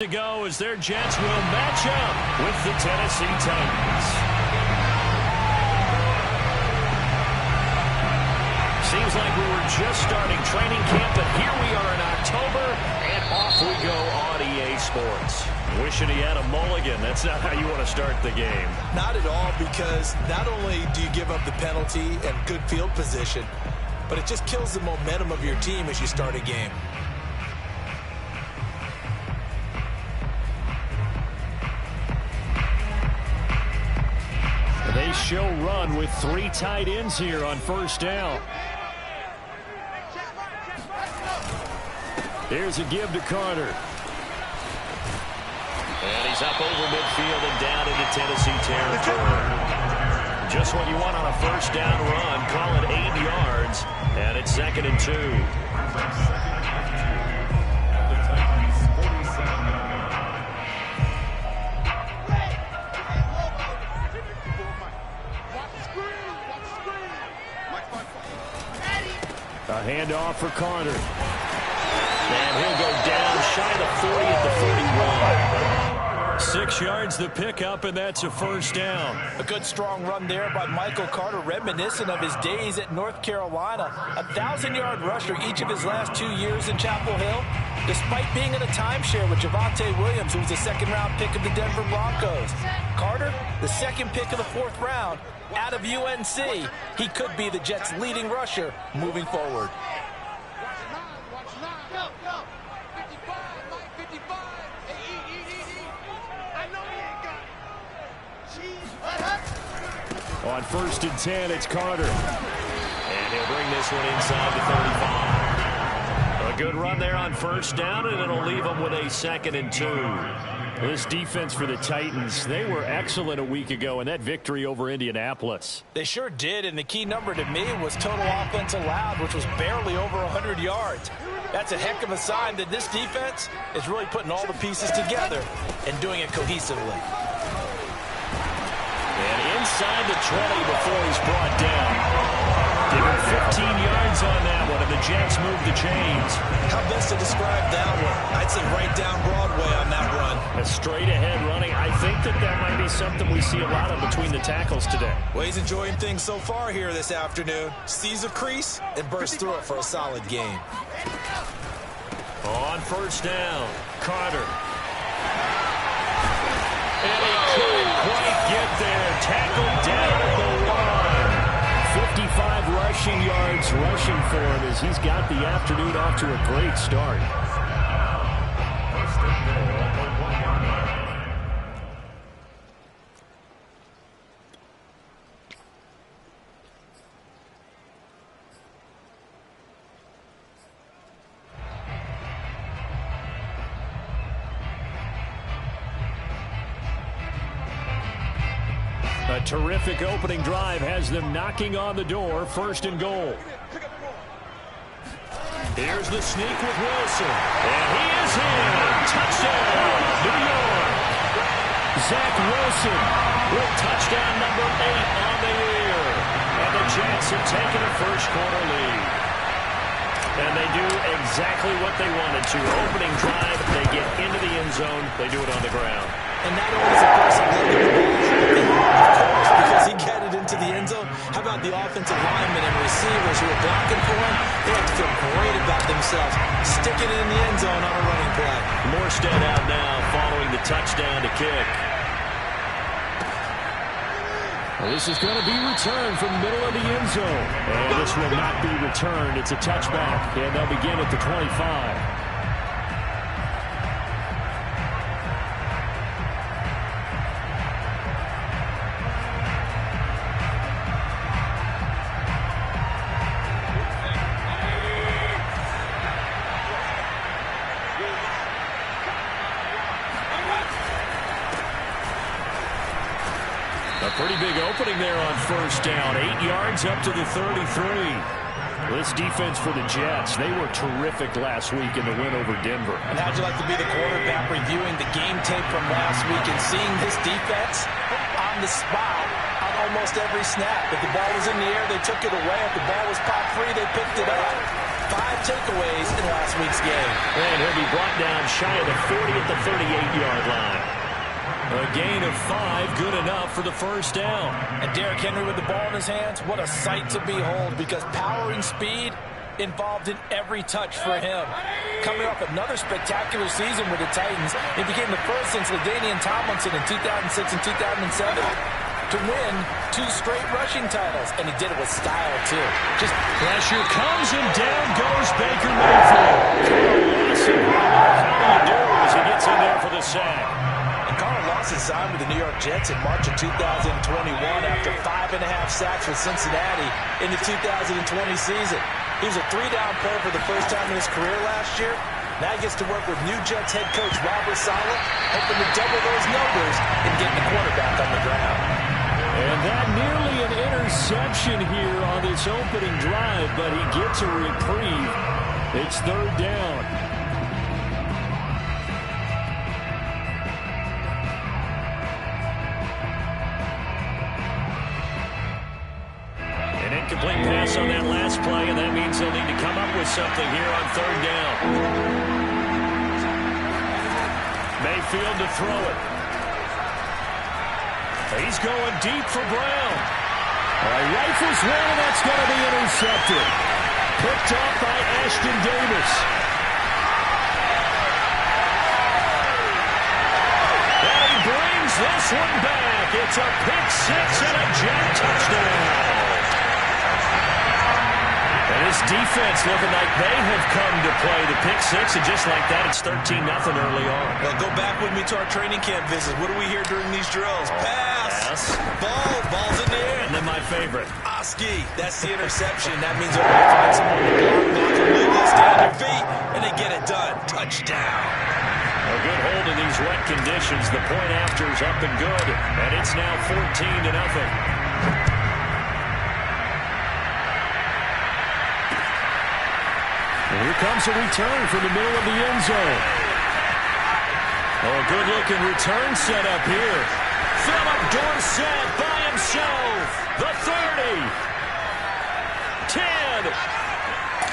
To go as their Jets will match up with the Tennessee Titans. Seems like we were just starting training camp, but here we are in October, and off we go on EA Sports. Wishing he had a mulligan. That's not how you want to start the game. Not at all, because not only do you give up the penalty and good field position, but it just kills the momentum of your team as you start a game. They show run with 3 tight ends here on first down. Here's a give to Carter. And he's up over midfield and down into Tennessee territory. Just what you want on a first down run. Call it 8 yards. And it's 2nd and 2. A handoff for Carter. And he'll go down shy of the 40 at the 41. 6 yards the pickup, and that's a first down. A good strong run there by Michael Carter, reminiscent of his days at North Carolina. A 1,000-yard rusher each of his last 2 years in Chapel Hill, despite being in a timeshare with Javonte Williams, who was a second-round pick of the Denver Broncos. Carter, the second pick of the 4th round, out of UNC. He could be the Jets' leading rusher moving forward. On 1st and 10, it's Carter. And he'll bring this one inside the 35. A good run there on first down, and it'll leave him with a 2nd and 2. This defense for the Titans, they were excellent a week ago in that victory over Indianapolis. They sure did, and the key number to me was total offense allowed, which was barely over 100 yards. That's a heck of a sign that this defense is really putting all the pieces together and doing it cohesively. And inside the 20 before he's brought down. Give him 15 yards on that one, and the Jets move the chains. How best to describe that one? I'd say right down Broadway on that run. A straight-ahead running. I think that might be something we see a lot of between the tackles today. Well, he's enjoying things so far here this afternoon. Sees a crease and bursts through it for a solid game. On first down, Carter. And he couldn't quite get there. Tackled down at the 1. 55 rushing yards rushing for him as he's got the afternoon off to a great start. A terrific opening drive has them knocking on the door. 1st and goal. Here's the sneak with Wilson. And he is in. Touchdown, New York. Zach Wilson with touchdown number 8 on the year. And the Jets have taken a first-quarter lead. And they do exactly what they wanted to. Opening drive, they get into the end zone. They do it on the ground. And not only is the person getting the ball, of course, because he got it into the end zone, how about the offensive linemen and receivers who are blocking for him? They have to feel great about themselves, sticking it in the end zone on a running play. Morstead out now following the touchdown to kick. Well, this is going to be returned from the middle of the end zone. And this will not be returned. It's a touchback, and they'll begin at the 25. A pretty big opening there on first down. 8 yards up to the 33. This defense for the Jets, they were terrific last week in the win over Denver. And how'd you like to be the quarterback reviewing the game tape from last week and seeing this defense on the spot on almost every snap? If the ball was in the air, they took it away. If the ball was popped free, they picked it up. 5 takeaways in last week's game. And he'll be brought down shy of the 40 at the 38-yard line. A gain of 5, good enough for the first down. And Derrick Henry with the ball in his hands, what a sight to behold, because power and speed involved in every touch for him. Coming off another spectacular season with the Titans, he became the first since LaDainian Tomlinson in 2006 and 2007 to win 2 straight rushing titles, and he did it with style, too. Just pressure comes, and down goes Baker Mayfield. How do you do as he gets in there for the sack? Carl Lawson signed with the New York Jets in March of 2021 after 5.5 sacks with Cincinnati in the 2020 season. He was a 3-down player for the first time in his career last year. Now he gets to work with new Jets head coach Robert Saleh, hoping to double those numbers and getting the quarterback on the ground. And that nearly an interception here on this opening drive, but he gets a reprieve. It's 3rd down. Incomplete pass on that last play, and that means they'll need to come up with something here on 3rd down. Mayfield to throw it. He's going deep for Brown. Rifles one, and that's going to be intercepted. Picked off by Ashton Davis. And he brings this one back. It's a pick 6 and a Jet touchdown. And this defense looking like they have come to play the pick 6, and just like that, it's 13-0 early on. Well, go back with me to our training camp visit. What do we hear during these drills? Pass. Ball's in the air. And then my favorite. Oski. That's the interception. That means they're going to find someone to block completely, stay on your feet, and they get it done. Touchdown. A good hold in these wet conditions. The point after is up and good, and it's now 14-0. Here comes a return from the middle of the end zone. Oh, good-looking return set up here. Philip Dorsett by himself. The 30. 10.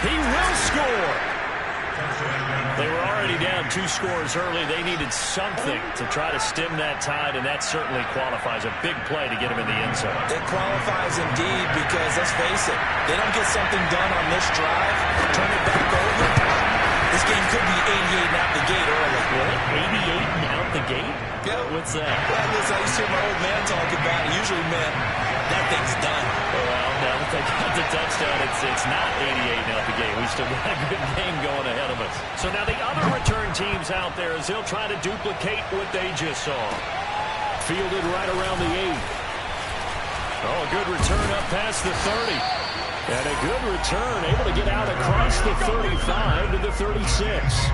He will score. They were already down 2 scores early. They needed something to try to stem that tide, and that certainly qualifies. A big play to get him in the end zone. It qualifies indeed because, let's face it, they don't get something done on this drive, turn it back over. This game could be 88 and out the gate early. What? 88 and out the gate? Yeah. What's that? Well, listen, I used to hear my old man talk about it. Usually meant that thing's done. Well, now that they got the touchdown, it's not 88 and out the gate. We still got a good game going ahead of us. So now the other return teams out there as they'll try to duplicate what they just saw. Fielded right around the 8. Oh, a good return up past the 30. And a good return, able to get out across the 35 to the 36.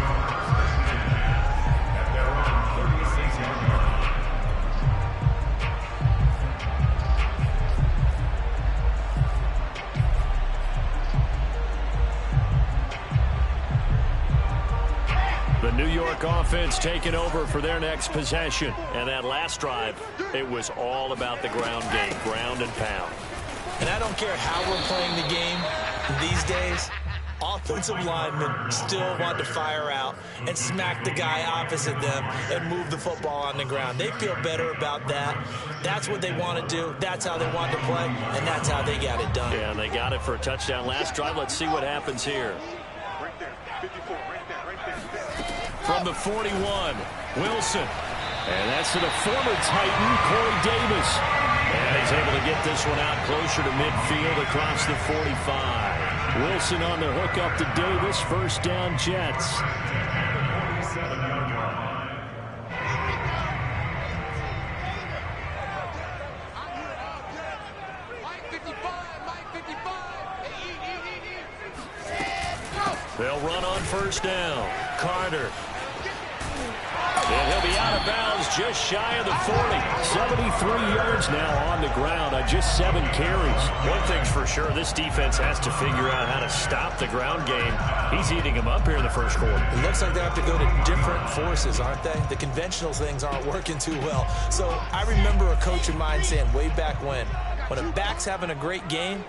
The New York offense taking over for their next possession. And that last drive, it was all about the ground game, ground and pound. And I don't care how we're playing the game these days, offensive linemen still want to fire out and smack the guy opposite them and move the football on the ground. They feel better about that. That's what they want to do. That's how they want to play, and that's how they got it done. Yeah, and they got it for a touchdown last drive. Let's see what happens here. Right there, 54, right there. From the 41, Wilson. And that's to the former Titan, Corey Davis. And he's able to get this one out closer to midfield across the 45. Wilson on the hook up to Davis. First down, Jets. They'll run on first down. Carter. And he'll be out of bounds just shy of the 40. 73 yards now on the ground on just 7 carries. One thing's for sure, this defense has to figure out how to stop the ground game. He's eating them up here in the first quarter. It looks like they have to go to different forces, aren't they? The conventional things aren't working too well. So I remember a coach of mine saying way back when a back's having a great game,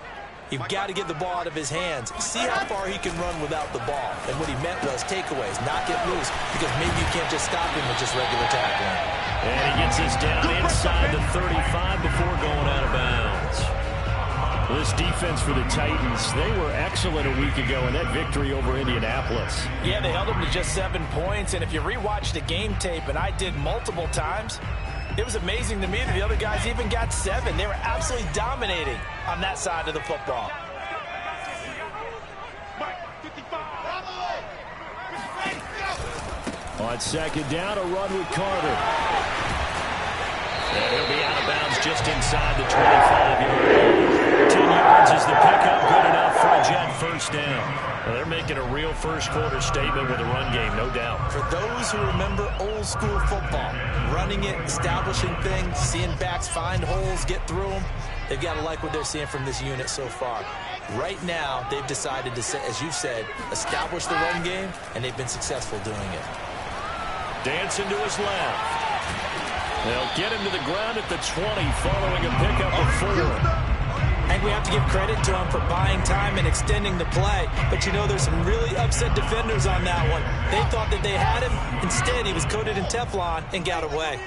You've got to get the ball out of his hands. See how far he can run without the ball. And what he meant was takeaways, not get loose, because maybe you can't just stop him with just regular tackling. And he gets this down inside the 35 before going out of bounds. This defense for the Titans, they were excellent a week ago in that victory over Indianapolis. Yeah, they held them to just 7 points. And if you rewatch the game tape, and I did multiple times, it was amazing to me that the other guys even got 7. They were absolutely dominating on that side of the football. On second down, a run with Carter. And he'll be out of bounds just inside the 25-yard line. 10 yards is the pickup, good enough for a Jet first down. Well, they're making a real first-quarter statement with a run game, no doubt. For those who remember old-school football, running it, establishing things, seeing backs find holes, get through them, they've got to like what they're seeing from this unit so far. Right now, they've decided to, as you've said, establish the run game, and they've been successful doing it. Dancing to his left. They'll get him to the ground at the 20 following a pickup of 4. I think we have to give credit to him for buying time and extending the play. But, you know, there's some really upset defenders on that one. They thought that they had him. Instead, he was coated in Teflon and got away.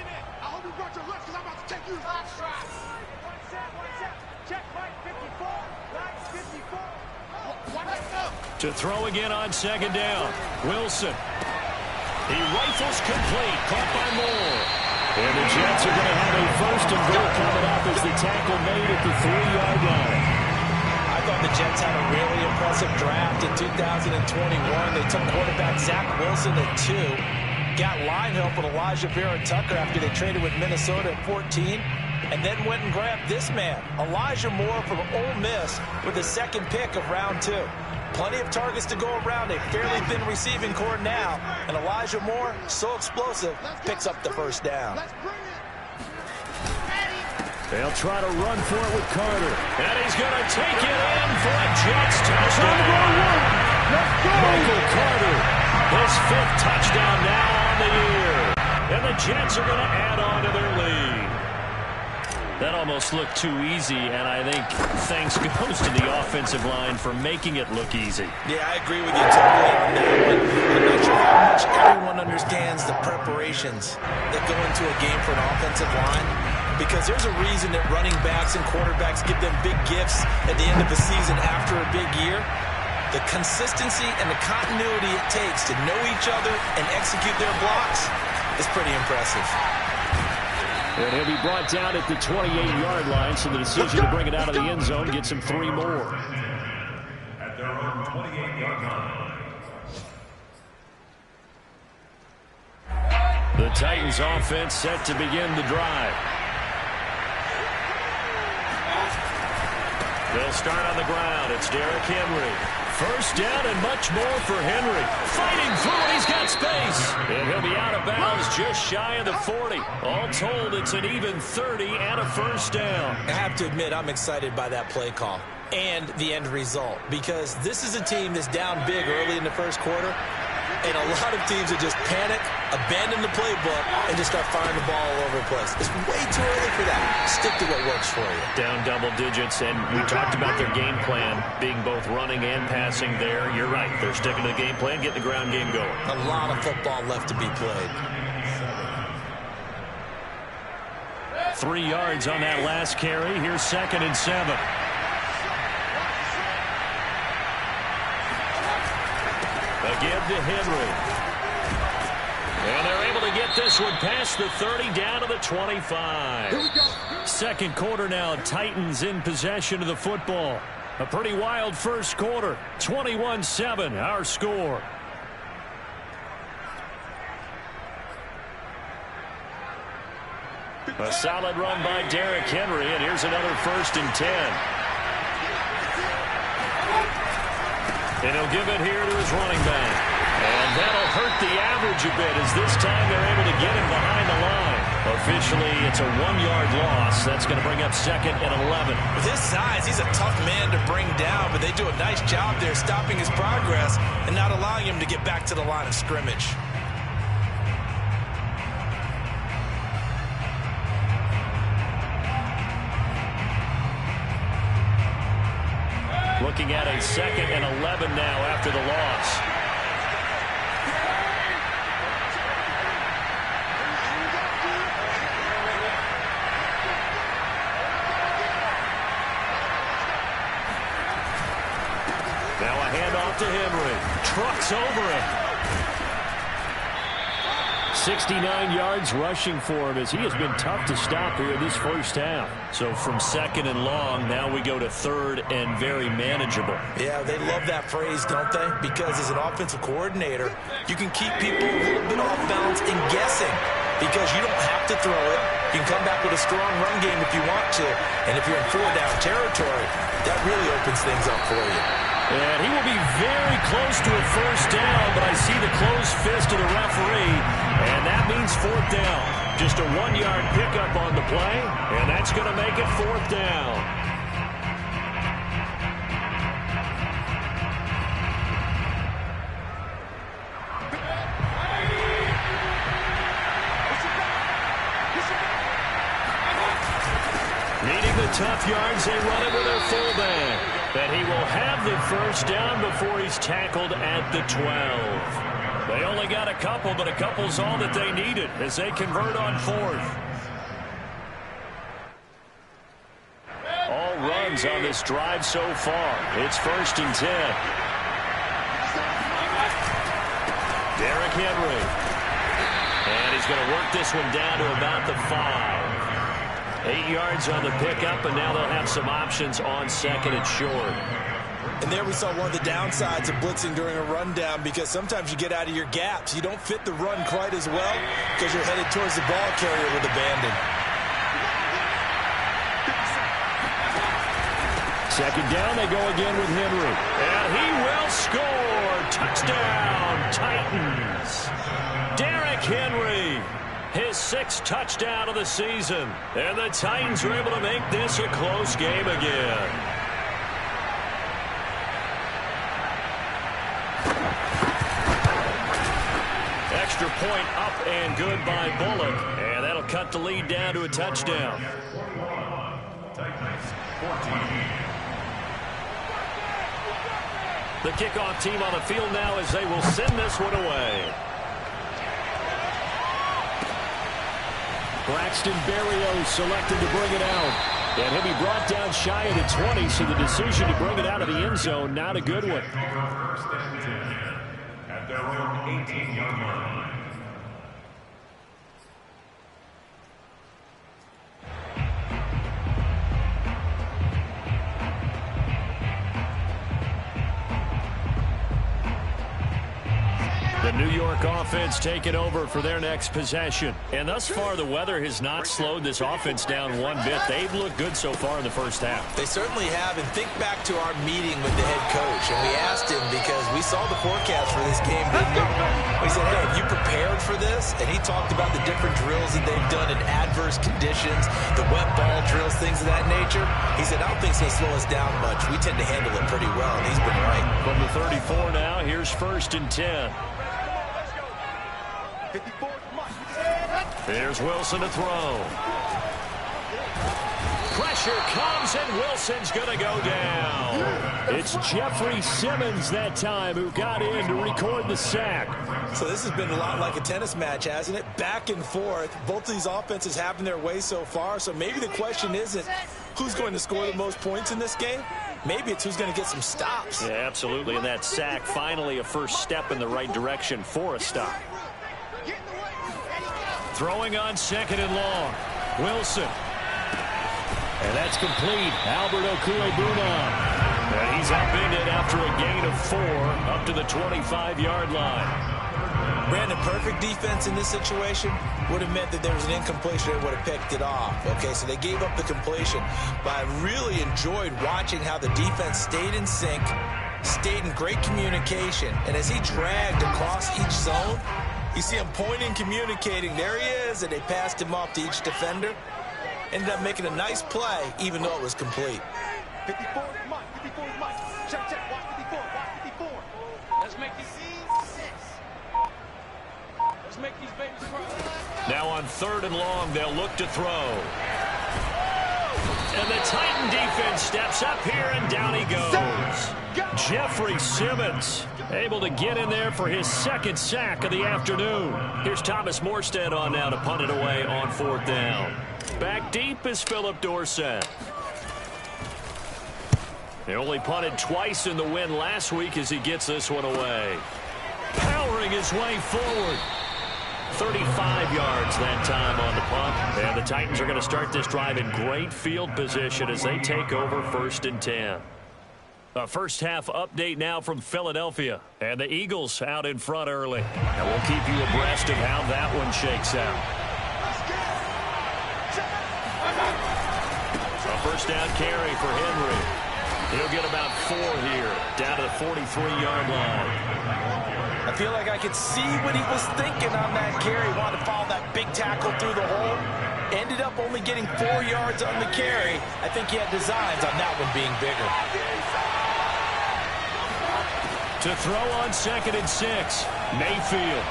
To throw again on second down. Wilson. He rifles complete. Caught by Moore. And the Jets are going to have a first and goal coming up as the tackle made at the 3-yard line. I thought the Jets had a really impressive draft in 2021. They took quarterback Zach Wilson at 2. Got line help with Elijah Vera-Tucker after they traded with Minnesota at 14. And then went and grabbed this man, Elijah Moore from Ole Miss, with the second pick of round 2. Plenty of targets to go around, a fairly thin receiving core now, and Elijah Moore, so explosive, picks up the first down. They'll try to run for it with Carter. And he's going to take it in for a Jets touchdown. Michael Carter, his 5th touchdown now on the year. And the Jets are going to add on to their lead. That almost looked too easy, and I think thanks goes to the offensive line for making it look easy. Yeah, I agree with you totally on that one. I'm not sure how much everyone understands the preparations that go into a game for an offensive line, because there's a reason that running backs and quarterbacks give them big gifts at the end of the season after a big year. The consistency and the continuity it takes to know each other and execute their blocks is pretty impressive. And he'll be brought down at the 28-yard line, so the decision to bring it out of the end zone gets him 3 more. At their own 28-yard line. The Titans offense set to begin the drive. They'll start on the ground. It's Derrick Henry. First down and much more for Henry. Fighting through it, he's got space. And he'll be out of bounds just shy of the 40. All told, it's an even 30 and a first down. I have to admit, I'm excited by that play call and the end result, because this is a team that's down big early in the first quarter, and a lot of teams that just panic, abandon the playbook, and just start firing the ball all over the place. It's way too early for that. Stick to what works for you. Down double digits, and we talked about their game plan being both running and passing there. You're right. They're sticking to the game plan, getting the ground game going. A lot of football left to be played. 3 yards on that last carry. Here's 2nd and 7. Again to Henry. And they're able to get this one past the 30 down to the 25. Second quarter now, Titans in possession of the football. A pretty wild first quarter. 21-7, our score. A solid run by Derrick Henry, and here's another 1st and 10. And he'll give it here to his running back. And that'll hurt the average a bit, as this time they're able to get him behind the line. Officially, it's a 1-yard loss. That's going to bring up 2nd and 11. With his size, he's a tough man to bring down, but they do a nice job there stopping his progress and not allowing him to get back to the line of scrimmage. looking at a 2nd and 11 now after the loss. Now a handoff to Henry. Trucks over it. 69 yards rushing for him as he has been tough to stop here this first half. So from 2nd and long, now we go to 3rd and very manageable. Yeah, they love that phrase, don't they? Because as an offensive coordinator, you can keep people a little bit off balance and guessing because you don't have to throw it. You can come back with a strong run game if you want to. And if you're in 4-down territory, that really opens things up for you. And he will be very close to a first down, but I see the closed fist of the referee, and that means 4th down. Just a 1-yard pickup on the play, and that's going to make it 4th down. Needing the tough yards, they run it with their fullback. And he will have the first down before he's tackled at the 12. They only got a couple, but a couple's all that they needed as they convert on 4th. All runs on this drive so far. It's 1st and 10. Derrick Henry. And he's going to work this one down to about the 5. 8 yards on the pickup, and now they'll have some options on 2nd and short. And there we saw one of the downsides of blitzing during a rundown because sometimes you get out of your gaps. You don't fit the run quite as well because you're headed towards the ball carrier with abandon. 2nd down, they go again with Henry. And he will score. Touchdown, Titans. Derrick Henry. His 6th touchdown of the season. And the Titans are able to make this a close game again. Extra point up and good by Bullock. And that'll cut the lead down to a touchdown. Titans 14. The kickoff team on the field now as they will send this one away. Braxton Berrios selected to bring it out. And he'll be brought down shy of the 20, so the decision to bring it out of the end zone, not a good one. 1st and 10 at their own 18-yard line. The New York offense taking over for their next possession. And thus far, the weather has not slowed this offense down one bit. They've looked good so far in the first half. They certainly have. And think back to our meeting with the head coach. And we asked him because we saw the forecast for this game, didn't we? We said, hey, have you prepared for this? And he talked about the different drills that they've done in adverse conditions, the wet ball drills, things of that nature. He said, I don't think it's going to slow us down much. We tend to handle it pretty well, and he's been right. From the 34 now, here's 1st and 10. Here's Wilson to throw. Pressure comes, and Wilson's going to go down. It's Jeffrey Simmons that time who got in to record the sack. So this has been a lot like a tennis match, hasn't it? Back and forth. Both of these offenses having their way so far. So maybe the question isn't who's going to score the most points in this game. Maybe it's who's going to get some stops. Yeah, absolutely. And that sack, finally a first step in the right direction for a stop. Throwing on 2nd and long. Wilson. And that's complete. Albert Okwuegbunam. And he's upended after a gain of 4 up to the 25-yard line. Brandon, perfect defense in this situation would have meant that there was an incompletion and would have picked it off. Okay, so they gave up the completion. But I really enjoyed watching how the defense stayed in sync, stayed in great communication. And as he dragged across each zone, you see him pointing, communicating. There he is, and they passed him off to each defender. Ended up making a nice play, even though it was complete. 54 is mine. 54 is mine. Check, check. Watch 54. Watch 54. Let's make these Let's make these babies cry. Now on 3rd and long, they'll look to throw. And the Titan defense steps up here, and down he goes. Jeffrey Simmons able to get in there for his second sack of the afternoon. Here's Thomas Morstead on now to punt it away on 4th down. Back deep is Philip Dorsett. He only punted twice in the win last week as he gets this one away. Powering his way forward. 35 yards that time on the punt. And the Titans are going to start this drive in great field position as they take over 1st and 10. A first half update now from Philadelphia. And the Eagles out in front early. And we'll keep you abreast of how that one shakes out. A first down carry for Henry. He'll get about 4 here, down to the 43-yard line. I feel like I could see what he was thinking on that carry. Wanted to follow that big tackle through the hole. Ended up only getting 4 yards on the carry. I think he had designs on that one being bigger. To throw on 2nd and 6, Mayfield.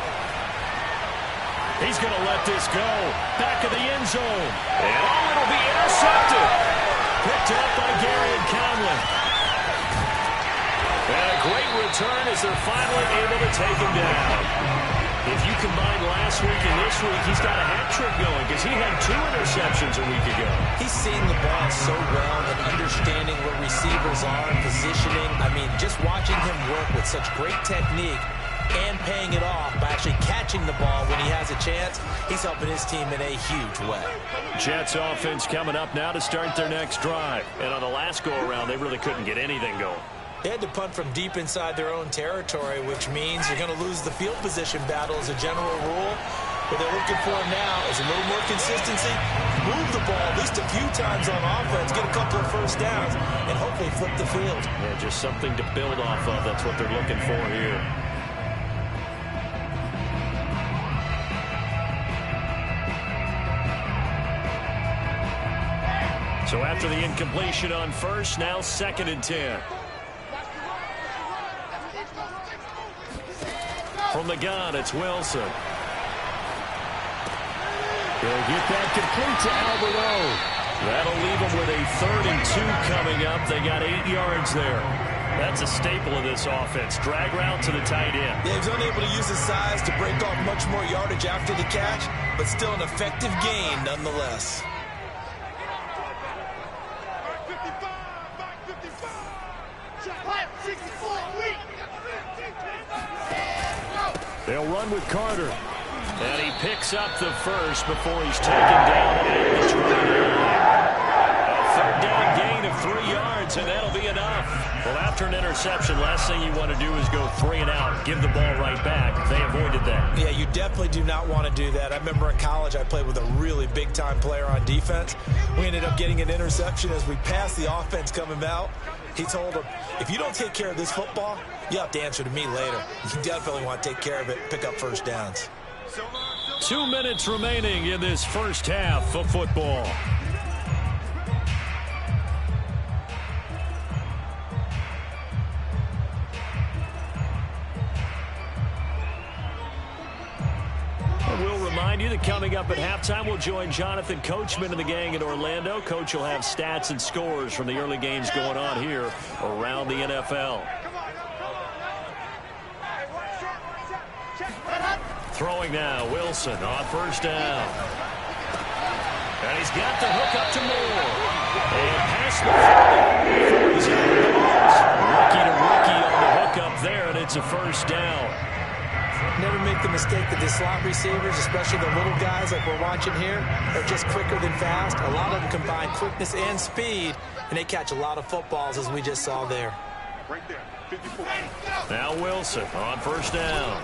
He's going to let this go. Back of the end zone. And it'll be intercepted. Picked up by Gary Conley. And a great return as they're finally able to take him down. If you combine last week and this week, he's got a hat trick going because he had 2 interceptions a week ago. He's seeing the ball so well and understanding where receivers are and positioning. I mean, just watching him work with such great technique and paying it off by actually catching the ball when he has a chance, he's helping his team in a huge way. Jets offense coming up now to start their next drive. And on the last go-around, they really couldn't get anything going. They had to punt from deep inside their own territory, which means you're going to lose the field position battle as a general rule. What they're looking for now is a little more consistency, move the ball at least a few times on offense, get a couple of first downs, and hopefully flip the field. Yeah, just something to build off of. That's what they're looking for here. So after the incompletion on first, now 2nd and 10. From the gun, it's Wilson. They'll get that complete to Albert O. That'll leave them with a 3rd and 2 coming up. They got 8 yards there. That's a staple of this offense. Drag route to the tight end. Yeah, he's unable to use his size to break off much more yardage after the catch, but still an effective gain nonetheless. They'll run with Carter. And he picks up the first before he's taken down at the 29. A 3rd down gain of 3 yards, and that'll be enough. Well, after an interception, last thing you want to do is go 3 and out, give the ball right back. They avoided that. Yeah, you definitely do not want to do that. I remember in college I played with a really big-time player on defense. We ended up getting an interception as we passed the offense coming out. He told him, if you don't take care of this football, you have to answer to me later. You definitely want to take care of it, pick up first downs. 2 minutes remaining in this first half of football. We'll remind you that coming up at halftime, we'll join Jonathan Coachman and the gang in Orlando. Coach will have stats and scores from the early games going on here around the NFL. Throwing now, Wilson on first down. And he's got the hook up to Moore. And pass the he's out of bounds. Rookie to rookie on the hook up there, and it's a first down. Never make the mistake that the slot receivers, especially the little guys like we're watching here, are just quicker than fast. A lot of them combine quickness and speed, and they catch a lot of footballs, as we just saw there. Right there, 54. Now Wilson on first down.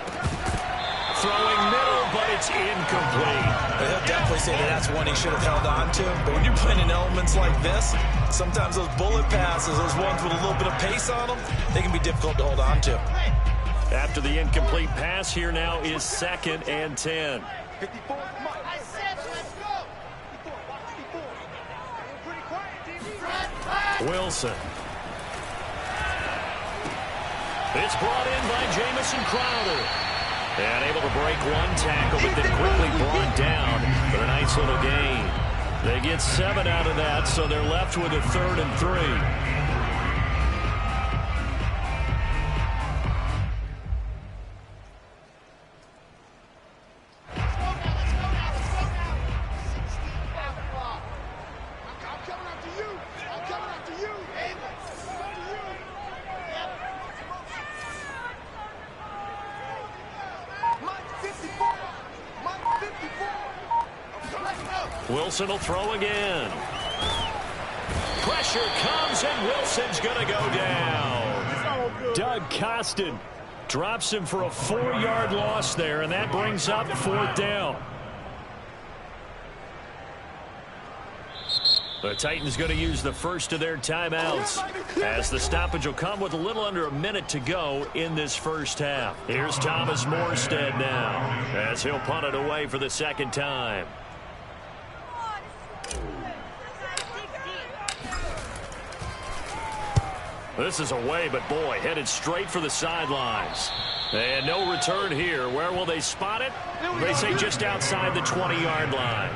Throwing middle, but it's incomplete. He'll definitely say that that's one he should have held on to. But when you're playing in elements like this, sometimes those bullet passes, those ones with a little bit of pace on them, they can be difficult to hold on to. After the incomplete pass, here now is 2nd and 10. 54, Mike. I said, let's go. 54, watch 54. Pretty quiet, TV. Wilson. It's brought in by Jamison Crowder. And able to break one tackle, but then quickly brought down for a nice little gain. They get 7 out of that, so they're left with a 3rd and 3. Wilson will throw again. Pressure comes, and Wilson's going to go down. Doug Costin drops him for a 4-yard loss there, and that brings up 4th down. The Titans going to use the first of their timeouts, as the stoppage will come with a little under a minute to go in this first half. Here's Thomas Morstead now, as he'll punt it away for the 2nd time. This is away, but boy, headed straight for the sidelines. And no return here. Where will they spot it? They say just outside the 20-yard line.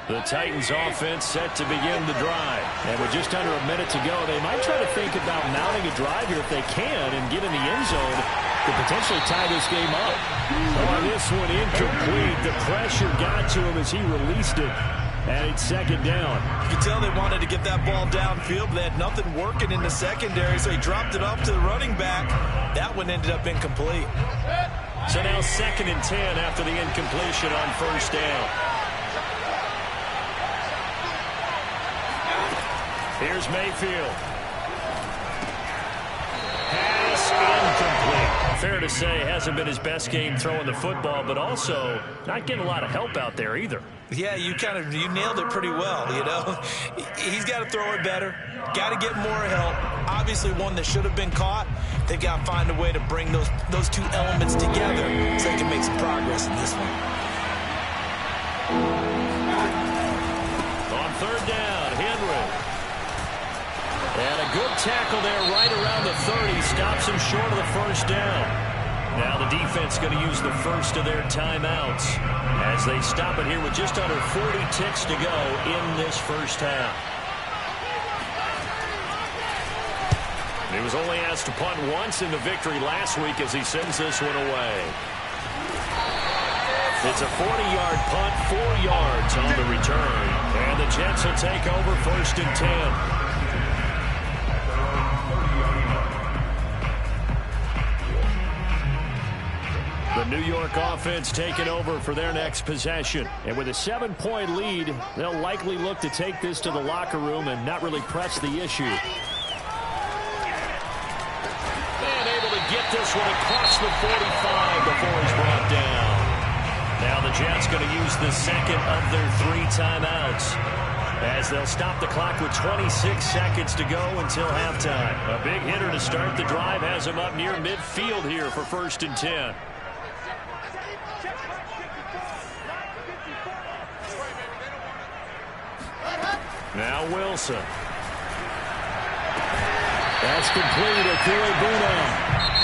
The Titans offense set to begin the drive. And with just under a minute to go, they might try to think about mounting a drive here if they can and get in the end zone to potentially tie this game up. On this one, incomplete. The pressure got to him as he released it. And it's 2nd down. You can tell they wanted to get that ball downfield, but they had nothing working in the secondary, so he dropped it off to the running back. That one ended up incomplete. So now 2nd and 10 after the incompletion on 1st down. Here's Mayfield. Pass incomplete. Fair to say, hasn't been his best game throwing the football, but also not getting a lot of help out there either. Yeah, you nailed it pretty well, you know. He's got to throw it better. Got to get more help. Obviously one that should have been caught. They've got to find a way to bring those two elements together so they can make some progress in this one. On 3rd down, Henry. And a good tackle there right around the 30. Stops him short of the 1st down. Now the defense going to use the first of their timeouts as they stop it here with just under 40 ticks to go in this first half. He was only asked to punt once in the victory last week as he sends this one away. It's a 40-yard punt, 4 yards on the return. And the Jets will take over 1st and 10. The New York offense taking over for their next possession. And with a 7-point lead, they'll likely look to take this to the locker room and not really press the issue. And able to get this one across the 45 before he's brought down. Now the Jets going to use the 2nd of their 3 timeouts, as they'll stop the clock with 26 seconds to go until halftime. A big hitter to start the drive has him up near midfield here for 1st and 10. Now Wilson. That's complete. Akuebuna.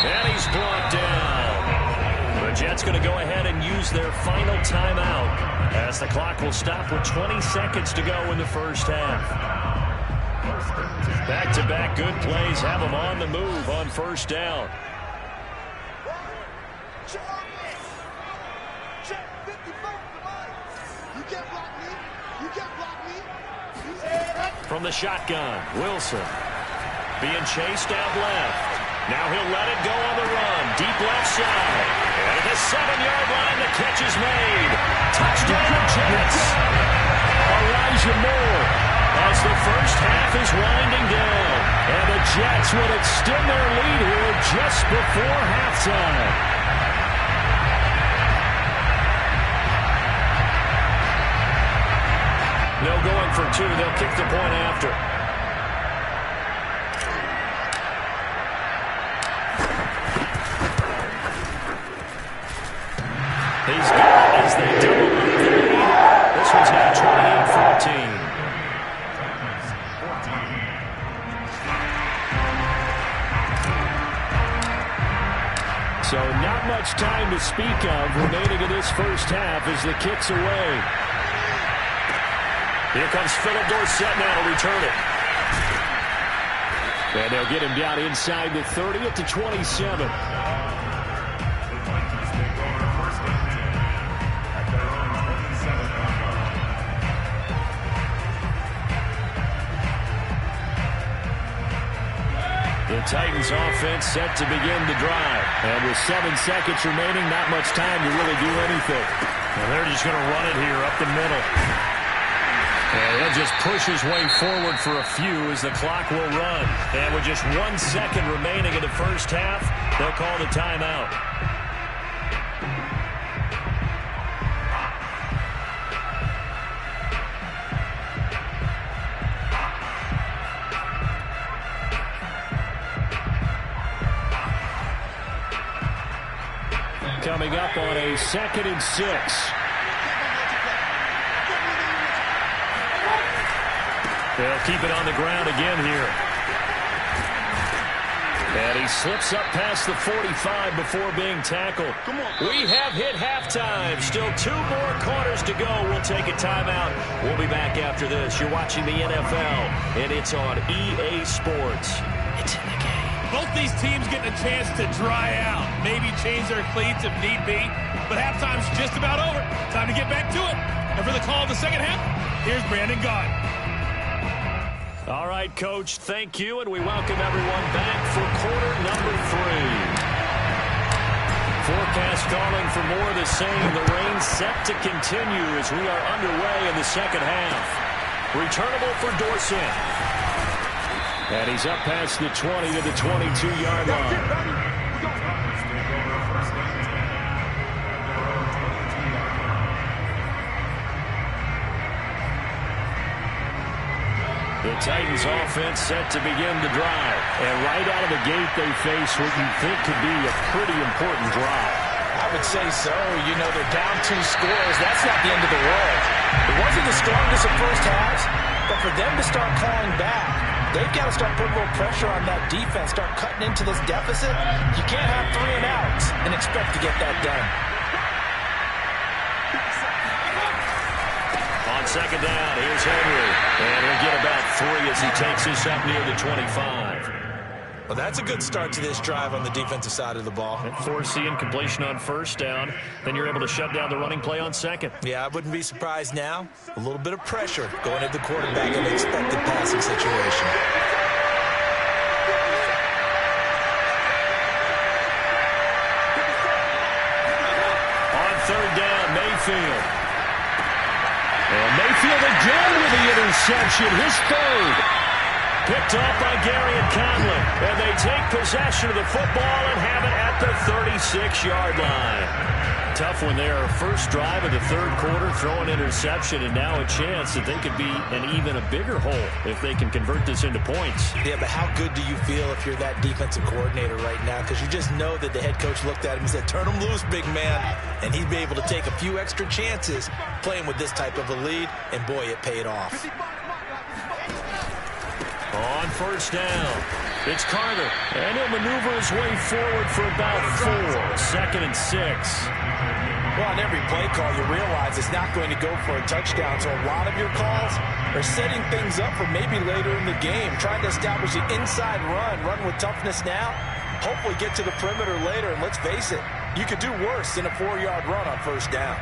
And he's brought down. The Jets going to go ahead and use their final timeout as the clock will stop with 20 seconds to go in the first half. Back-to-back good plays have them on the move on 1st down. From the shotgun, Wilson being chased out left. Now he'll let it go on the run. Deep left side. And at the 7-yard line, the catch is made. Touchdown, Jets. Elijah Moore as the first half is winding down. And the Jets will extend their lead here just before halftime. No going for 2. They'll kick the point after. He's got it as they double up the lead. This one's now 28-14. much time to speak of remaining in this first half as the kick's away. Here comes Philip Dorsett now to return it. And they'll get him down inside the 30 at the 27. The Titans offense set to begin the drive. And with 7 seconds remaining, not much time to really do anything. And they're just going to run it here up the middle. And he'll just push his way forward for a few as the clock will run. And with just 1 second remaining in the first half, they'll call the timeout. Coming up on a 2nd and 6. They'll keep it on the ground again here. And he slips up past the 45 before being tackled. We have hit halftime. Still 2 more quarters to go. We'll take a timeout. We'll be back after this. You're watching the NFL, and it's on EA Sports. It's in the game. Both these teams getting a chance to dry out, maybe change their cleats if need be. But halftime's just about over. Time to get back to it. And for the call of the second half, here's Brandon Gaudin. All right, Coach, thank you, and we welcome everyone back for quarter number 3. Forecast calling for more of the same. The rain set to continue as we are underway in the second half. Returnable for Dorsett. And he's up past the 20 to the 22-yard line. The Titans offense set to begin the drive. And right out of the gate, they face what you think could be a pretty important drive. I would say so. You know, they're down 2 scores. That's not the end of the world. It wasn't the strongest of first halves, but for them to start calling back, they've got to start putting a little pressure on that defense, start cutting into this deficit. You can't have 3 and outs and expect to get that done. On second down, here's Henry. And he'll get about 3 as he takes this up near the 25. Well, that's a good start to this drive on the defensive side of the ball. Forcing completion on first down. Then you're able to shut down the running play on second. Yeah, I wouldn't be surprised now. A little bit of pressure going at the quarterback in the expected passing situation. On third down, Mayfield. And Mayfield again with the interception, his 3rd. Picked off by Garyon Conley. And they take possession of the football and have it at the 36-yard line. Tough one there. First drive of the 3rd quarter, throw an interception, and now a chance that they could be in even a bigger hole if they can convert this into points. Yeah, but how good do you feel if you're that defensive coordinator right now? Because you just know that the head coach looked at him and said, turn him loose, big man. And he'd be able to take a few extra chances playing with this type of a lead, and boy, it paid off. On first down, it's Carter. And he'll maneuver his way forward for about 4. 2nd and 6. Well, on every play call, you realize it's not going to go for a touchdown. So a lot of your calls are setting things up for maybe later in the game, trying to establish the inside run with toughness now, hopefully get to the perimeter later. And let's face it, you could do worse than a 4-yard run on first down.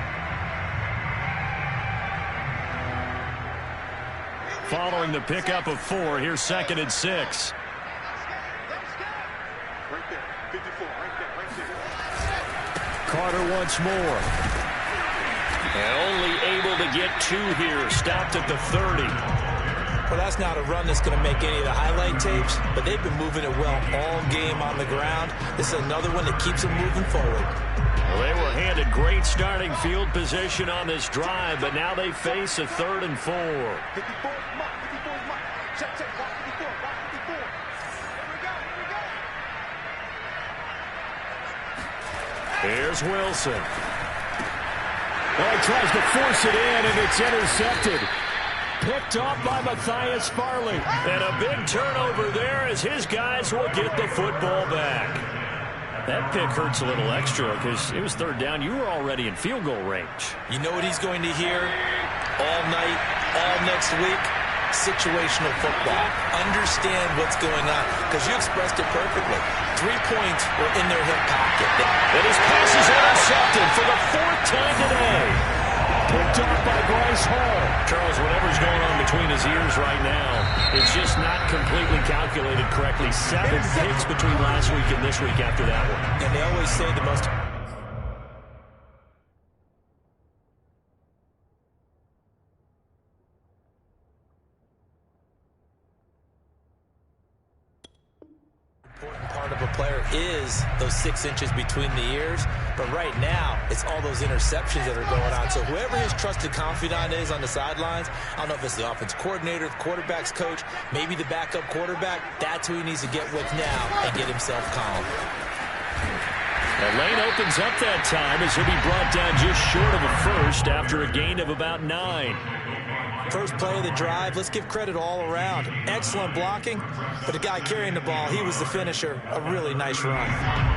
Following the pickup of 4, here's 2nd and 6. Carter once more. And only able to get 2 here. Stopped at the 30. Well, that's not a run that's going to make any of the highlight tapes, but they've been moving it well all game on the ground. This is another one that keeps them moving forward. Well, they were handed great starting field position on this drive, but now they face a 3rd and 4. Here's Wilson. Well, he tries to force it in, and it's intercepted. Picked off by Matthias Farley. And a big turnover there as his guys will get the football back. That pick hurts a little extra because it was third down. You were already in field goal range. You know what he's going to hear all night, all next week? Situational football. Understand what's going on, because you expressed it perfectly. 3 points were in their hip pocket. And his pass is intercepted for the 4th time today. Picked up by Bryce Hall. Charles, whatever's going on between his ears right now, it's just not completely calculated correctly. 7 picks between last week and this week after that one. And they always say the most... important part of a player is those 6 inches between the ears. But right now, it's all those interceptions that are going on. So whoever his trusted confidant is on the sidelines, I don't know if it's the offense coordinator, the quarterback's coach, maybe the backup quarterback, that's who he needs to get with now and get himself calm. The lane opens up that time as he'll be brought down just short of a first after a gain of about 9. First play of the drive, let's give credit all around. Excellent blocking, but the guy carrying the ball, he was the finisher. A really nice run.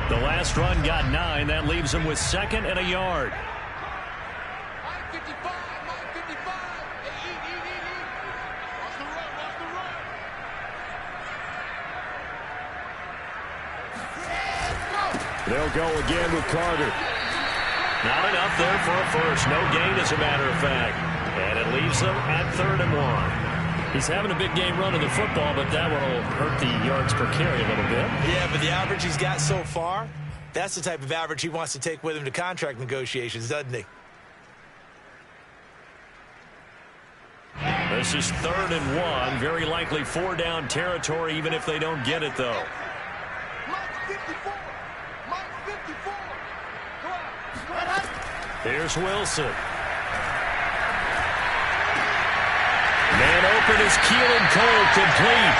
The last run got 9. That leaves him with 2nd and a yard. Mike 55, Mike 55. Hey, eat. Watch the run, watch the run. They'll go again with Carter. Not enough there for a first. No gain, as a matter of fact. And it leaves them at 3rd and 1. He's having a big game running the football, but that one will hurt the yards per carry a little bit. Yeah, but the average he's got so far, that's the type of average he wants to take with him to contract negotiations, doesn't he? This is 3rd and 1. Very likely 4-down territory, even if they don't get it, though. Mike 54. Mike 54. Come on. Here's Wilson. Man open is Keelan Cole, complete.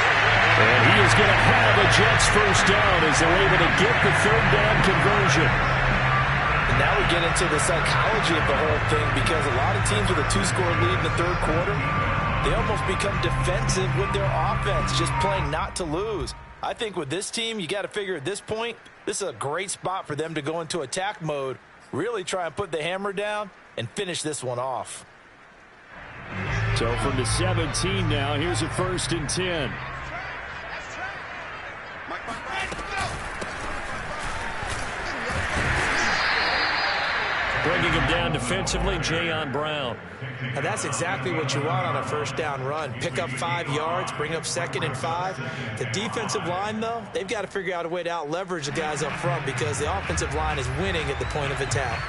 And he is going to have a Jets first down as they're able to get the 3rd down conversion. And now we get into the psychology of the whole thing, because a lot of teams with a 2-score lead in the 3rd quarter, they almost become defensive with their offense, just playing not to lose. I think with this team, you got to figure at this point, this is a great spot for them to go into attack mode, really try and put the hammer down and finish this one off. So from the 17 now, here's a 1st and 10. Bringing him down defensively, Jayon Brown. And that's exactly what you want on a 1st down run. Pick up 5 yards, bring up 2nd and 5. The defensive line, though, they've got to figure out a way to out-leverage the guys up front, because the offensive line is winning at the point of attack.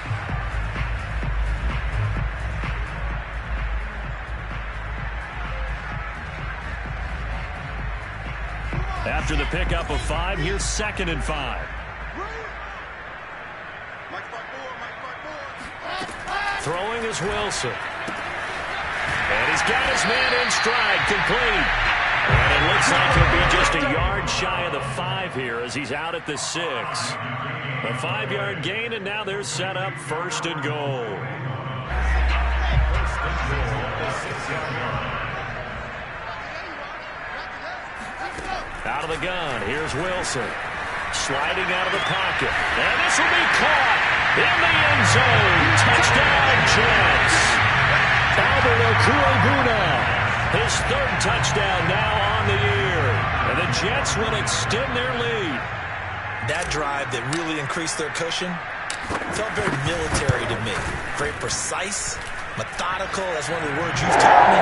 After the pickup of 5, here's 2nd and 5. Throwing is Wilson. And he's got his man in stride, complete. And it looks like he'll be just a yard shy of the 5 here as he's out at the 6. A 5-yard gain, and now they're set up 1st and goal. Out of the gun, here's Wilson. Sliding out of the pocket. And this will be caught in the end zone. Touchdown, Jets. Albert Okwuegbunam, his 3rd touchdown now on the year. And the Jets will extend their lead. That drive that really increased their cushion felt very military to me. Very precise, methodical. That's one of the words you've taught me.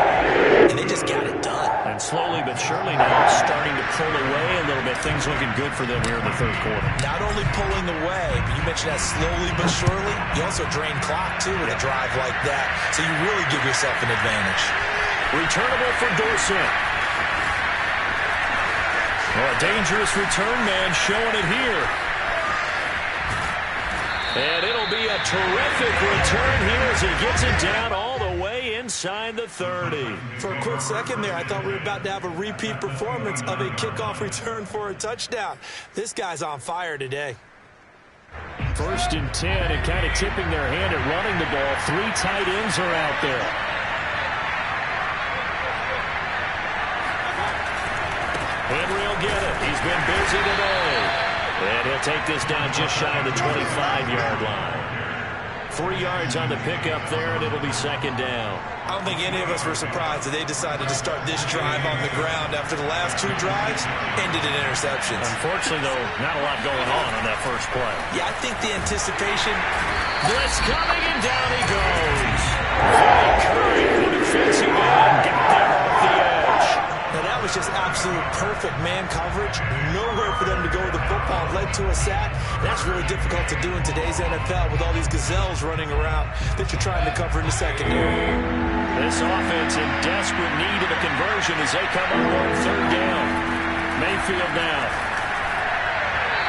And they just got it done. And slowly but surely now starting to pull away a little bit. Things looking good for them here in the 3rd quarter. Not only pulling away, but you mentioned that slowly but surely. You also drain clock, too, with a drive like that. So you really give yourself an advantage. Returnable for Dorsett. Well, a dangerous return man showing it here. And it'll be a terrific return here as he gets it down all the way inside the 30. For a quick second there, I thought we were about to have a repeat performance of a kickoff return for a touchdown. This guy's on fire today. 1st and 10, and kind of tipping their hand at running the ball. 3 tight ends are out there. Henry will get it. He's been busy today. And he'll take this down just shy of the 25-yard line. 3 yards on the pickup there, and it'll be second down. I don't think any of us were surprised that they decided to start this drive on the ground after the last 2 drives ended in interceptions. Unfortunately, though, not a lot going on that first play. Yeah, I think the anticipation. Blitz coming, and down he goes. Vinny Curry, the defensive end, got there off the edge. Now, that was just absolute perfect man coverage. Nowhere for them to go with the football. Led to a sack. That's really difficult to do in today's NFL with all these gazelles running around that you're trying to cover in the secondary. This offense in desperate need of a conversion as they come up on third down. Mayfield now.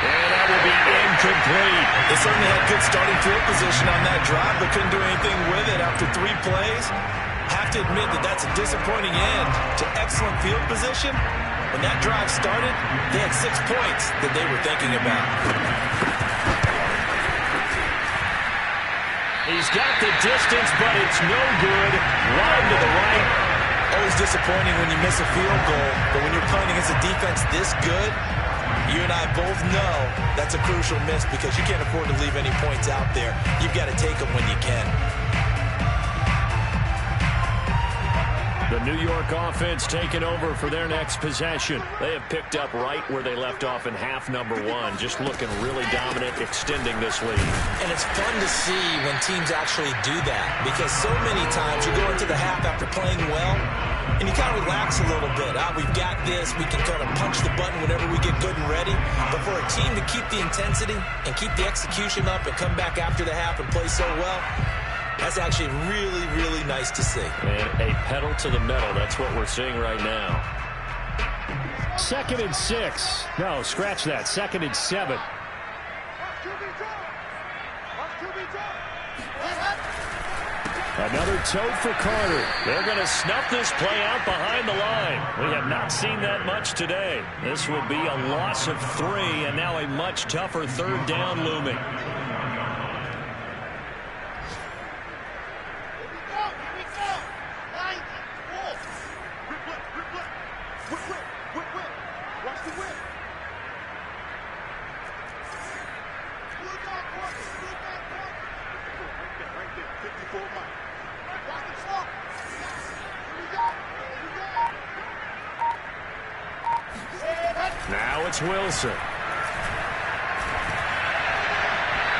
And that will be incomplete. They certainly had good starting field position on that drive, but couldn't do anything with it after 3 plays. Have to admit that that's a disappointing end to excellent field position. When that drive started, they had 6 points that they were thinking about. He's got the distance, but it's no good. Wide to the right. Always disappointing when you miss a field goal, but when you're playing against a defense this good, you and I both know that's a crucial miss because you can't afford to leave any points out there. You've got to take them when you can. The New York offense taking over for their next possession. They have picked up right where they left off in half number 1. Just looking really dominant, extending this lead. And it's fun to see when teams actually do that because so many times you go into the half after playing well and you kind of relax a little bit. We've got this. We can kind of punch the button whenever we get good and ready. But for a team to keep the intensity and keep the execution up and come back after the half and play so well, that's actually really, really nice to see. And a pedal to the metal. That's what we're seeing right now. 2nd and 6. No, scratch that. 2nd and 7. Another toe for Carter. They're going to snuff this play out behind the line. We have not seen that much today. This will be a loss of 3, and now a much tougher third down looming. Now it's Wilson.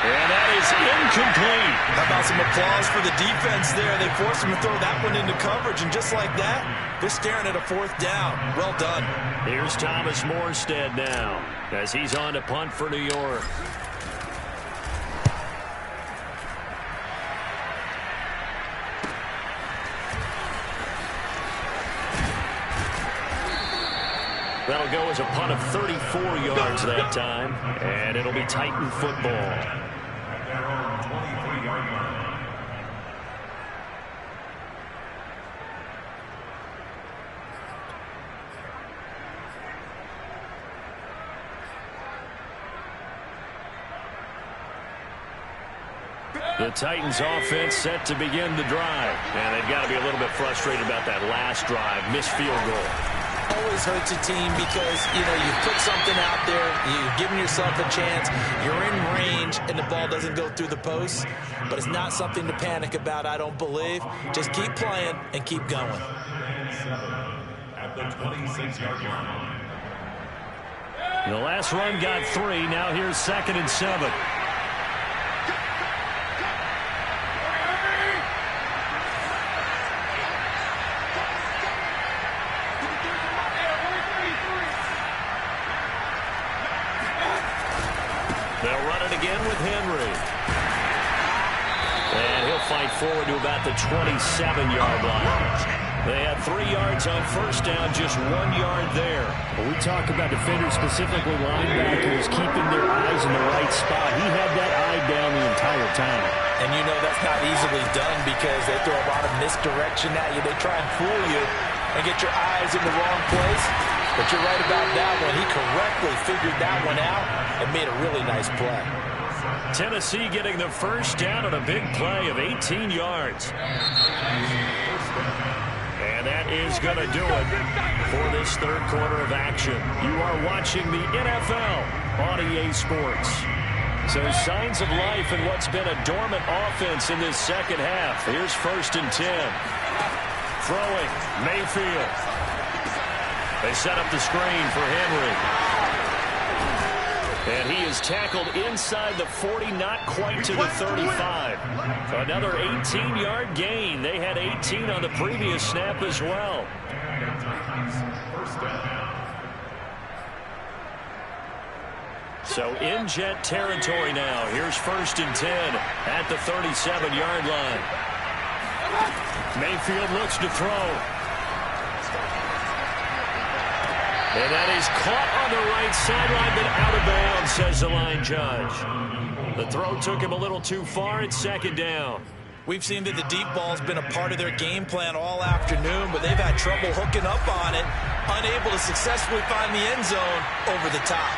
And that is incomplete. How about some applause for the defense there? They forced him to throw that one into coverage, and just like that, they're staring at a 4th down. Well done. Here's Thomas Morstead now as he's on to punt for New York. That'll go as a punt of 34 yards that time, and it'll be Titan football. At their own 23-yard line. The Titans offense set to begin the drive, and they've got to be a little bit frustrated about that last drive, missed field goal. Always hurts a team because, you put something out there, you've given yourself a chance, you're in range, and the ball doesn't go through the post. But it's not something to panic about, I don't believe. Just keep playing and keep going. At the 26-yard line. The last run got 3. Now here's 2nd and 7. They'll run it again with Henry. And he'll fight forward to about the 27-yard line. They had 3 yards on first down, just 1 yard there. When we talk about defenders, specifically linebackers, keeping their eyes in the right spot, he had that eye down the entire time. And that's not easily done because they throw a lot of misdirection at you. They try and fool you and get your eyes in the wrong place. But you're right about that one. He correctly figured that one out and made a really nice play. Tennessee getting the first down on a big play of 18 yards. And that is is going to do it for this third quarter of action. You are watching the NFL on EA Sports. So signs of life in what's been a dormant offense in this second half. Here's 1st and 10. Throwing, Mayfield. They set up the screen for Henry. And he is tackled inside the 40, not quite to the 35. Another 18-yard gain. They had 18 on the previous snap as well. So in Jet territory now. Here's 1st and 10 at the 37-yard line. Mayfield looks to throw. And that is caught on the right sideline, but out of bounds, says the line judge. The throw took him a little too far. It's 2nd down. We've seen that the deep ball's been a part of their game plan all afternoon, but they've had trouble hooking up on it, unable to successfully find the end zone over the top.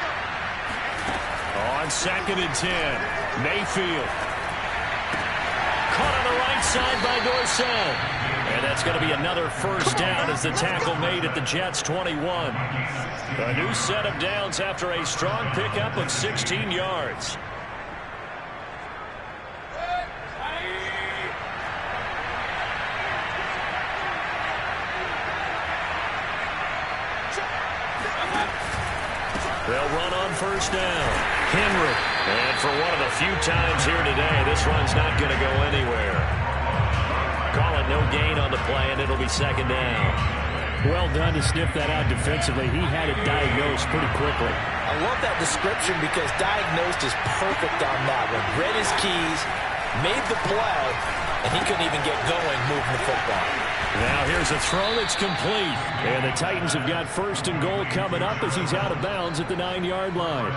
On 2nd and 10, Mayfield. Caught on the right side by Dorsett. And that's going to be another 1st down as the tackle made at the Jets' 21. A new set of downs after a strong pickup of 16 yards. They'll run on 1st down. Henry. And for one of the few times here today, this run's not going to go anywhere. Call it no gain on the play, and it'll be 2nd down. Well done to sniff that out defensively. He had it diagnosed pretty quickly. I love that description because diagnosed is perfect on that one. Read his keys, made the play, and he couldn't even get going moving the football. Now here's a throw that's complete. And the Titans have got 1st and goal coming up as he's out of bounds at the 9-yard line.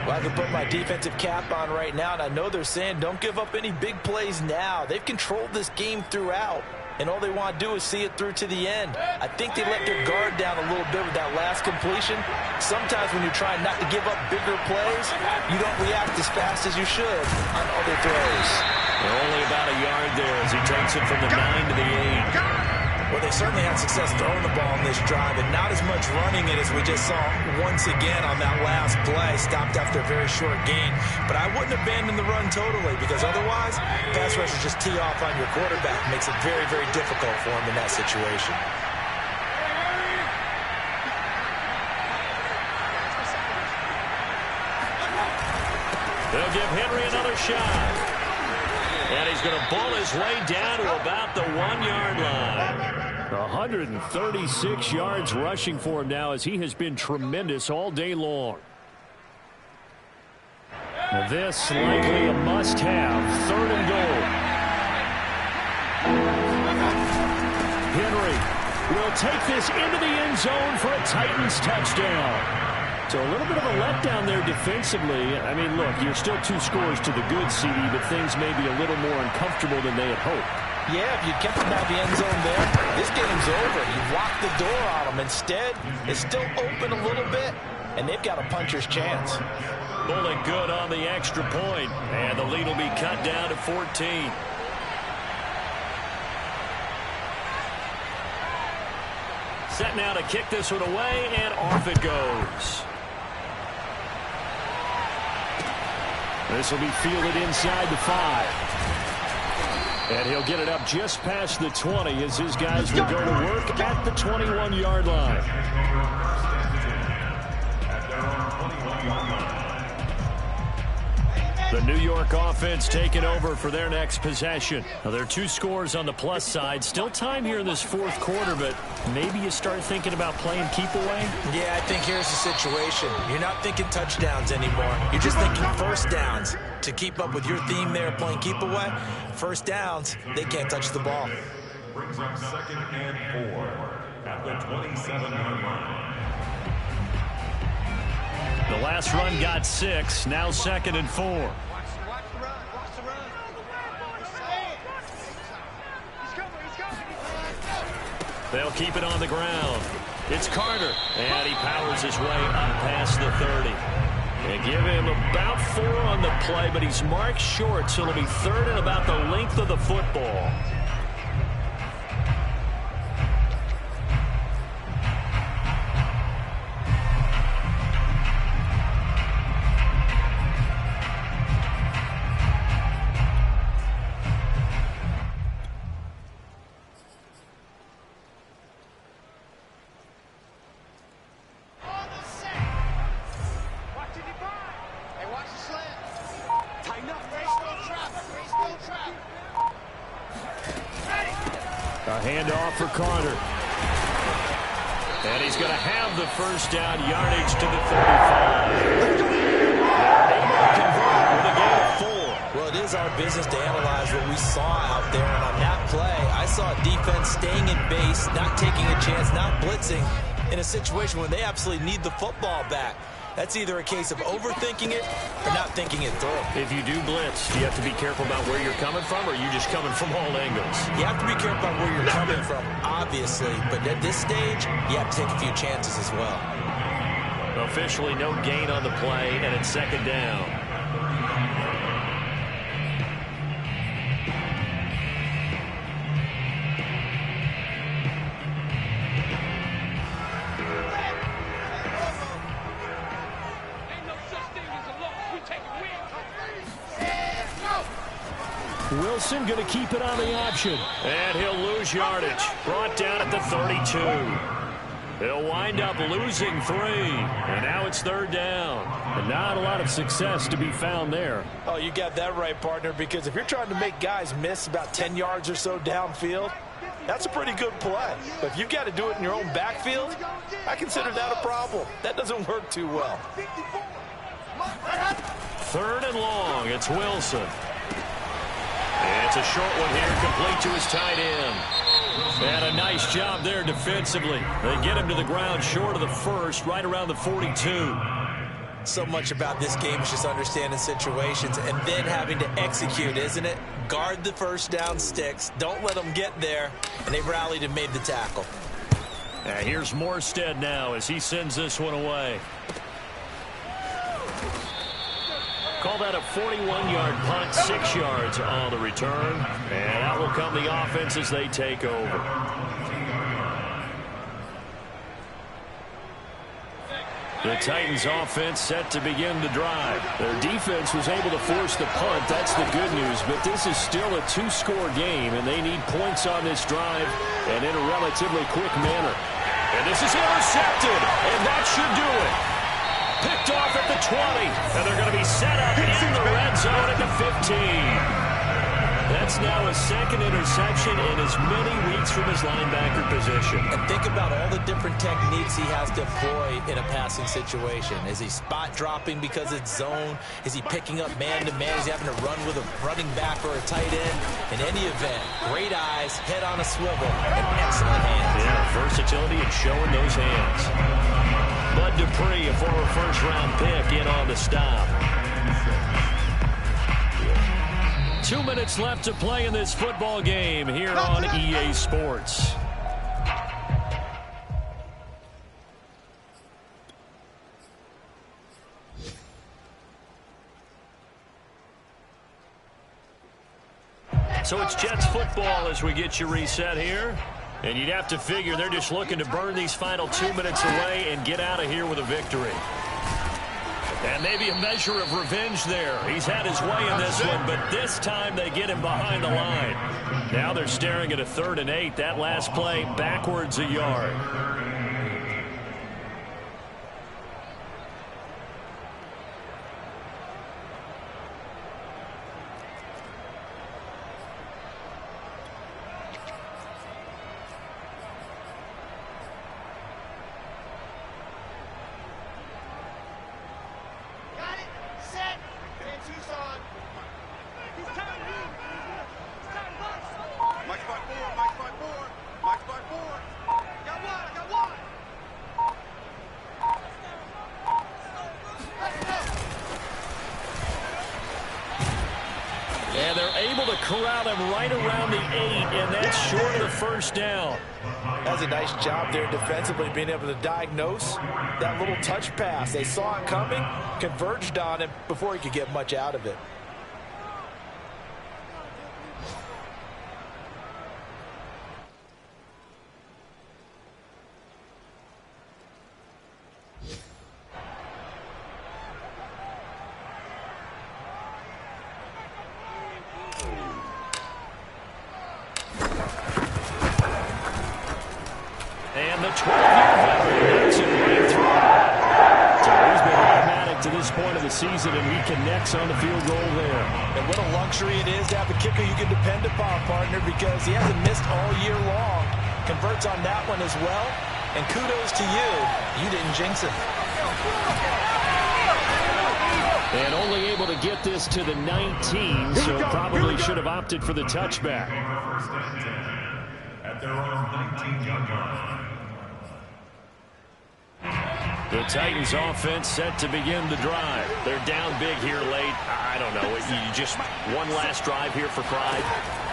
Well, I can put my defensive cap on right now, and I know they're saying don't give up any big plays now. They've controlled this game throughout, and all they want to do is see it through to the end. I think they let their guard down a little bit with that last completion. Sometimes when you're trying not to give up bigger plays, you don't react as fast as you should on other throws. Only about a yard there as he takes it from the 9 to the 8. Well, they certainly had success throwing the ball on this drive, and not as much running it as we just saw once again on that last play. Stopped after a very short gain. But I wouldn't abandon the run totally, because otherwise, pass rushers just tee off on your quarterback. Makes it very, very difficult for him in that situation. They'll give Henry another shot. And he's going to bull his way down to about the 1-yard line. 136 yards rushing for him now as he has been tremendous all day long. Now this likely a must-have. 3rd and goal. Henry will take this into the end zone for a Titans touchdown. So a little bit of a letdown there defensively. I mean, look, you're still 2 scores to the good, CD, but things may be a little more uncomfortable than they had hoped. Yeah, if you kept them out the end zone there, this game's over. You locked the door on them. Instead, it's still open a little bit, and they've got a puncher's chance. Pulling good on the extra point, and the lead will be cut down to 14. Set now to kick this one away, and off it goes. This will be fielded inside the 5. And he'll get it up just past the 20 as his guys will go to work at the 21-yard line. The New York offense taking over for their next possession. Now, there are 2 scores on the plus side. Still time here in this 4th quarter, but maybe you start thinking about playing keep away? Yeah, I think here's the situation. You're not thinking touchdowns anymore. You're just thinking 1st downs. To keep up with your theme there, playing keep away, 1st downs, they can't touch the ball. Brings up 2nd and 4 at the 27-yard line. The last run got 6. Now 2nd and 4. Watch the run. Watch the run. He's coming. They'll keep it on the ground. It's Carter. And he powers his way up past the 30. They give him about 4 on the play, but he's marked short, so it'll be 3rd and about the length of the football. off for Carter. And he's going to have the first down, yardage to the 35. They're able to convert with a gain of 4. Well, it is our business to analyze what we saw out there. And on that play, I saw defense staying in base, not taking a chance, not blitzing in a situation where they absolutely need the football back. That's either a case of overthinking it or not thinking it through. If you do blitz, do you have to be careful about where you're coming from, or are you just coming from all angles? You have to be careful about where you're coming from, obviously. But at this stage, you have to take a few chances as well. Officially no gain on the play, and it's second down. Wilson going to keep it on the option. And he'll lose yardage. Brought down at the 32. He'll wind up losing 3. And now it's third down. And not a lot of success to be found there. Oh, you got that right, partner, because if you're trying to make guys miss about 10 yards or so downfield, that's a pretty good play. But if you've got to do it in your own backfield, I consider that a problem. That doesn't work too well. Third and long. It's Wilson. It's a short one here, complete to his tight end. And a nice job there defensively. They get him to the ground short of the first, right around the 42. So much about this game is just understanding situations and then having to execute, isn't it? Guard the first down sticks. Don't let them get there. And they rallied and made the tackle. Here's Morstead now as he sends this one away. Call that a 41-yard punt, 6 yards on the return. And out will come the offense as they take over. The Titans offense set to begin the drive. Their defense was able to force the punt. That's the good news. But this is still a 2-score game, and they need points on this drive and in a relatively quick manner. And this is intercepted, and that should do it. Picked off at the 20, and they're going to be set up in the red zone at the 15. That's now a second interception in as many weeks from his linebacker position. And think about all the different techniques he has to employ in a passing situation. Is he spot dropping because it's zone? Is he picking up man-to-man? Is he having to run with a running back or a tight end? In any event, great eyes, head on a swivel, and excellent hands. Yeah, versatility and showing those hands. Bud Dupree, a former first-round pick, in on the stop. 2 minutes left to play in this football game here on EA Sports. So it's Jets football as we get you reset here. And you'd have to figure they're just looking to burn these final 2 minutes away and get out of here with a victory. And maybe a measure of revenge there. He's had his way in this one, but this time they get him behind the line. Now they're staring at a 3rd and 8. That last play backwards a yard. And they're able to corral him right around the 8, and that's short of the first down. That's a nice job there defensively, being able to diagnose that little touch pass. They saw it coming, converged on him before he could get much out of it. And the 12-year veteran knocks it right through. So he's been automatic to this point of the season, and he connects on the field goal there. And what a luxury it is to have a kicker you can depend upon, partner, because he hasn't missed all year long. converts on that one as well. And kudos to you. You didn't jinx it. And only able to get this to the 19, so probably should have opted for the touchback. First and 10 at their own 19-yard line. The Titans offense set to begin the drive. They're down big here late. I don't know. You just one last drive here for pride.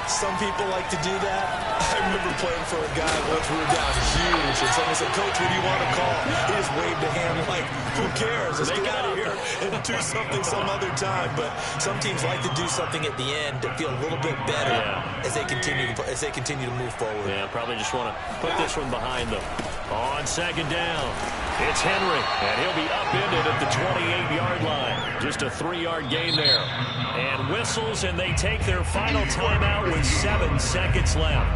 Some people like to do that. I remember playing for a guy once we were down huge, and someone said, "Coach, what do you want to call?" He just waved a hand like, who cares? Let's get out of here and do something some other time. But some teams like to do something at the end to feel a little bit better as they continue to move forward. Yeah, probably just want to put this one behind them. On second down, it's Henry, and he'll be upended at the 28-yard line. Just a 3-yard gain there. And whistles, and they take their final timeout with 7 seconds left.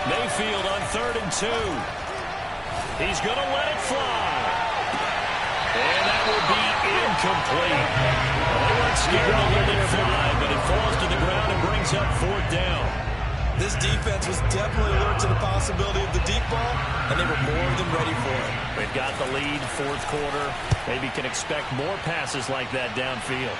Mayfield on 3rd and 2. He's going to let it fly. And that will be incomplete. They weren't scared to let it fly, but it falls to the ground and brings up 4th down. This defense was definitely alert to the possibility of the deep ball, and they were more than ready for it. They've got the lead, 4th quarter. Maybe can expect more passes like that downfield.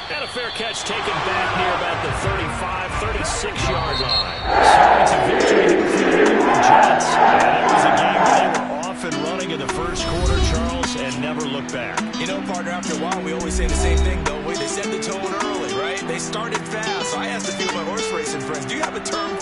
And a fair catch taken back near about the 35, 36-yard line. So it's a victory here for the New York Jets. And it was a game where they were off and running in the first quarter, Charles, and never looked back. You know, partner, after a while, we always say the same thing, though. They set the tone early, right? They started fast. So I asked a few of my horse racing friends, do you have a term